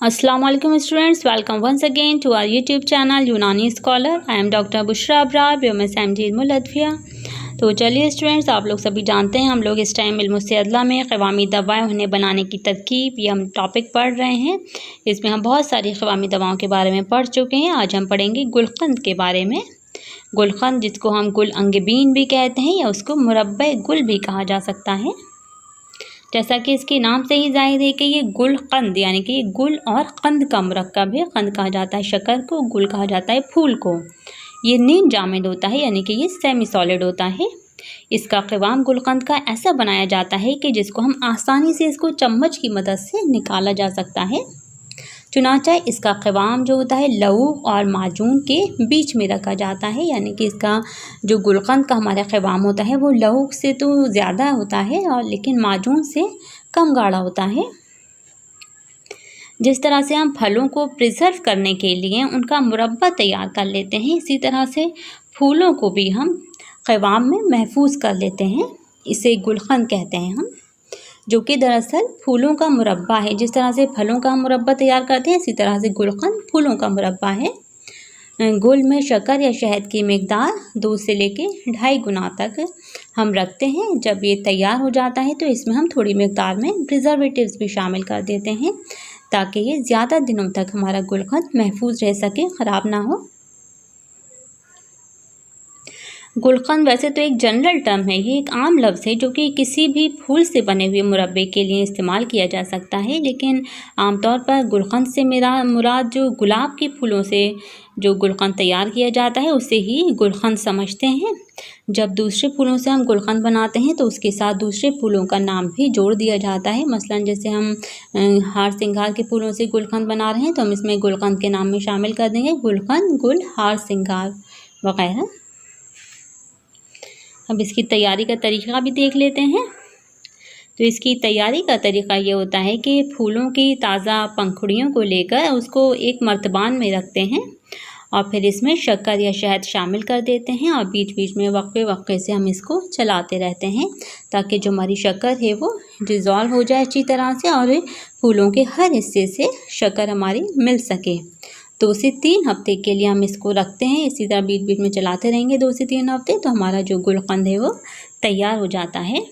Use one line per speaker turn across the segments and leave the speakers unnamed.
Assalamualaikum students, welcome once again to our YouTube channel यूनानी scholar. I am doctor Bushra Abrar, BMSMD इल्मुल अदफिया। तो चलिए students, आप लोग सभी जानते हैं हम लोग इस टाइम इल्मुल मुस्तअदला में क़वामी दवाएं उन्हें बनाने की तरकीब ये हम टॉपिक पढ़ रहे हैं। इसमें हम बहुत सारी क़वामी दवाओं के बारे में पढ़ चुके हैं। आज हम पढ़ेंगे गुलकंद के बारे में। गुलकंद जिसको हम गुल अंगबीन भी कहते हैं या उसको मुरब्बे गुल भी कहा जा सकता है। जैसा कि इसके नाम से ही जाहिर है कि ये गुलकंद यानी कि गुल और कंद का मुरक्कब है। कंद कहा जाता है शक्कर को, गुल कहा जाता है फूल को। ये नीम जामिद होता है यानी कि ये सेमी सॉलिड होता है। इसका क़वाम गुलकंद का ऐसा बनाया जाता है कि जिसको हम आसानी से इसको चम्मच की मदद से निकाला जा सकता है। चुनांचे इसका क़वाम जो होता है लऊक और माजून के बीच में रखा जाता है, यानी कि इसका जो गुलकंद का हमारा क़वाम होता है वो लऊक से तो ज़्यादा होता है और लेकिन माजून से कम गाढ़ा होता है। जिस तरह से हम फलों को प्रिजर्व करने के लिए उनका मुरब्बा तैयार कर लेते हैं, इसी तरह से फूलों को भी हम क़वाम में महफूज कर लेते हैं। इसे गुलकंद कहते हैं हम, जो कि दरअसल फूलों का मुरब्बा है। जिस तरह से फलों का मुरब्बा तैयार करते हैं, इसी तरह से गुलकंद फूलों का मुरब्बा है। गुल में शक्कर या शहद की मिकदार 2 से लेके 2.5 गुना तक हम रखते हैं। जब ये तैयार हो जाता है तो इसमें हम थोड़ी मिकदार में प्रिजर्वेटिव्स भी शामिल कर देते हैं ताकि ये ज़्यादा दिनों तक हमारा गुलकंद महफूज रह सके, ख़राब ना हो। गुलकंद वैसे तो एक जनरल टर्म है, ये एक आम लफ्ज़ है जो कि किसी भी फूल से बने हुए मुरब्बे के लिए इस्तेमाल किया जा सकता है। लेकिन आमतौर पर गुलकंद से मेरा मुराद जो गुलाब के फूलों से जो गुलकंद तैयार किया जाता है उसे ही गुलकंद समझते हैं। जब दूसरे फूलों से हम गुलकंद बनाते हैं तो उसके साथ दूसरे फूलों का नाम भी जोड़ दिया जाता है। मसलन जैसे हम हार सिंगार के फूलों से गुलकंद बना रहे हैं तो हम इसमें गुलकंद के नाम में शामिल कर देंगे गुलकंद, गुल, हार सिंगार वगैरह। अब इसकी तैयारी का तरीक़ा भी देख लेते हैं। तो इसकी तैयारी का तरीक़ा ये होता है कि फूलों की ताज़ा पंखुड़ियों को लेकर उसको एक मर्तबान में रखते हैं और फिर इसमें शक्कर या शहद शामिल कर देते हैं और बीच बीच में वक्फे से हम इसको चलाते रहते हैं ताकि जो हमारी शक्कर है वो डिज़ोल्व हो जाए अच्छी तरह से और फूलों के हर हिस्से से शक्कर हमारी मिल सके। 2 से 3 हफ्ते के लिए हम इसको रखते हैं। इसी तरह बीच बीच में चलाते रहेंगे 2 से 3 हफ्ते, तो हमारा जो गुलकंद है वो तैयार हो जाता है।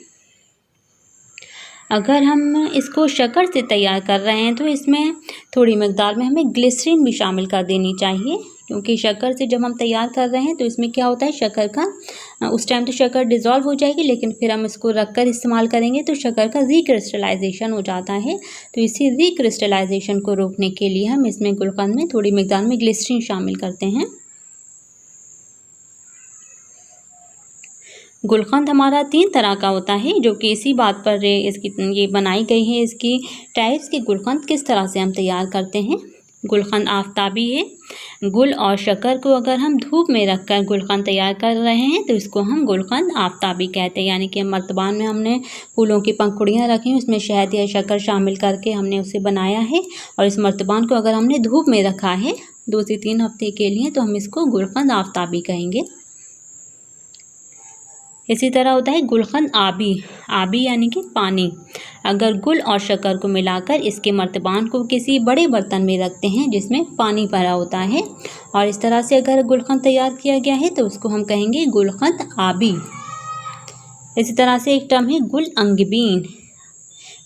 अगर हम इसको शक्कर से तैयार कर रहे हैं तो इसमें थोड़ी मिकदार में हमें ग्लिसरीन भी शामिल कर देनी चाहिए, क्योंकि शक्कर से जब हम तैयार कर रहे हैं तो इसमें क्या होता है शक्कर का उस टाइम तो शक्कर डिज़ोल्व हो जाएगी, लेकिन फिर हम इसको रखकर इस्तेमाल करेंगे तो शक्कर का रीक्रिस्टलाइजेशन हो जाता है। तो इसी रीक्रिस्टलाइजेशन को रोकने के लिए हम इसमें गुलकंद में थोड़ी मिकदार में ग्लिसरीन शामिल करते हैं। गुलकंद हमारा 3 तरह का होता है, जो कि इसी बात पर इसकी ये बनाई गई है इसकी टाइप्स की गुलकंद किस तरह से हम तैयार करते हैं। गुलकंद आफ्ताबी है। गुल और शक्कर को अगर हम धूप में रखकर गुलकंद तैयार कर रहे हैं तो इसको हम गुलकंद आफ्ताबी कहते हैं, यानी कि मर्तबान में हमने फूलों की पंखुड़ियाँ रखी, उसमें शहद या शक्कर शामिल करके हमने उसे बनाया है और इस मर्तबान को अगर हमने धूप में रखा है 2 से 3 हफ्ते के लिए तो हम इसको गुलकंद आफ्ताबी कहेंगे। इसी तरह होता है गुलकंद आबी। आबी यानी कि पानी। अगर गुल और शक्कर को मिलाकर इसके मर्तबान को किसी बड़े बर्तन में रखते हैं जिसमें पानी भरा होता है और इस तरह से अगर गुलकंद तैयार किया गया है तो उसको हम कहेंगे गुलकंद आबी। इसी तरह से एक टर्म है गुल अंगबीन।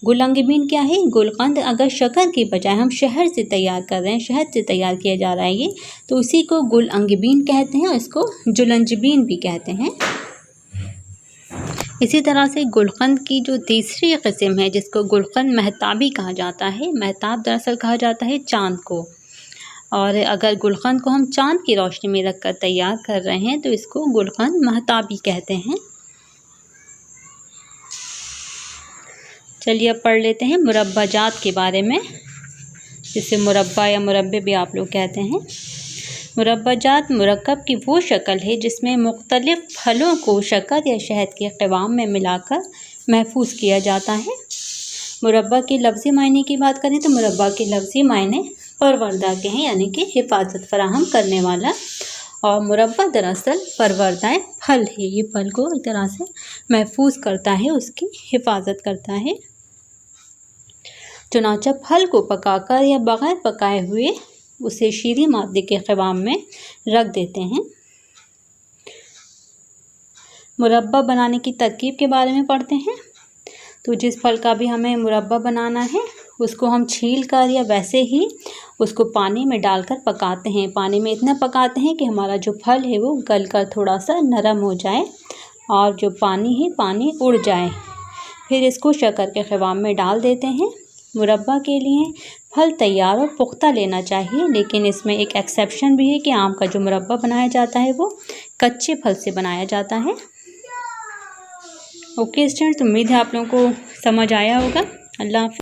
गुल अंगबीन क्या है? गुलकंद अगर शक्कर के बजाय हम शहद से तैयार कर रहे हैं, शहद से तैयार किया जा रहा है ये, तो उसी को गुल अंगबीन कहते हैं और इसको जुलंजबीन भी कहते हैं। इसी तरह से गुलकंद की जो तीसरी किस्म है जिसको गुलकंद महताबी कहा जाता है। महताब दरअसल कहा जाता है चाँद को, और अगर गुलकंद को हम चाँद की रोशनी में रखकर तैयार कर रहे हैं तो इसको गुलकंद महताबी कहते हैं। चलिए अब पढ़ लेते हैं मुरब्बा जात के बारे में, जिसे मुरब्बा या मुरब्बे भी आप लोग कहते हैं। मुरब्बा जात मुरक्कब की वो शक्ल है जिसमें मुख्तलिफ़ फलों को शक्कर या शहद के क़वाम में मिलाकर महफूज किया जाता है। मुरब्बा के लफ्ज़ी मायने की बात करें तो मुरब्बा के लफ्ज़ी मायने परवरदा के हैं, यानी कि हिफाजत फराहम करने वाला। और मुरब्बा दरअसल परवरदा फल है, ये फल को एक तरह से महफूज करता है, उसकी हिफाजत करता है। चुनांचे फल को पकाकर या बग़ैर पकाए हुए उसे शीरी मादे के क़वाम में रख देते हैं। मुरब्बा बनाने की तरकीब के बारे में पढ़ते हैं। तो जिस फल का भी हमें मुरब्बा बनाना है उसको हम छील कर या वैसे ही उसको पानी में डालकर पकाते हैं। पानी में इतना पकाते हैं कि हमारा जो फल है वो गल कर थोड़ा सा नरम हो जाए और जो पानी है पानी उड़ जाए। फिर इसको शक्कर के ख़वाम में डाल देते हैं। मुरब्बा के लिए फल तैयार और पुख्ता लेना चाहिए, लेकिन इसमें एक एक्सेप्शन भी है कि आम का जो मुरब्बा बनाया जाता है वो कच्चे फल से बनाया जाता है। ओके स्टूडेंट्स, उम्मीद है आप लोगों को समझ आया होगा। अल्लाह हाफ़िज़।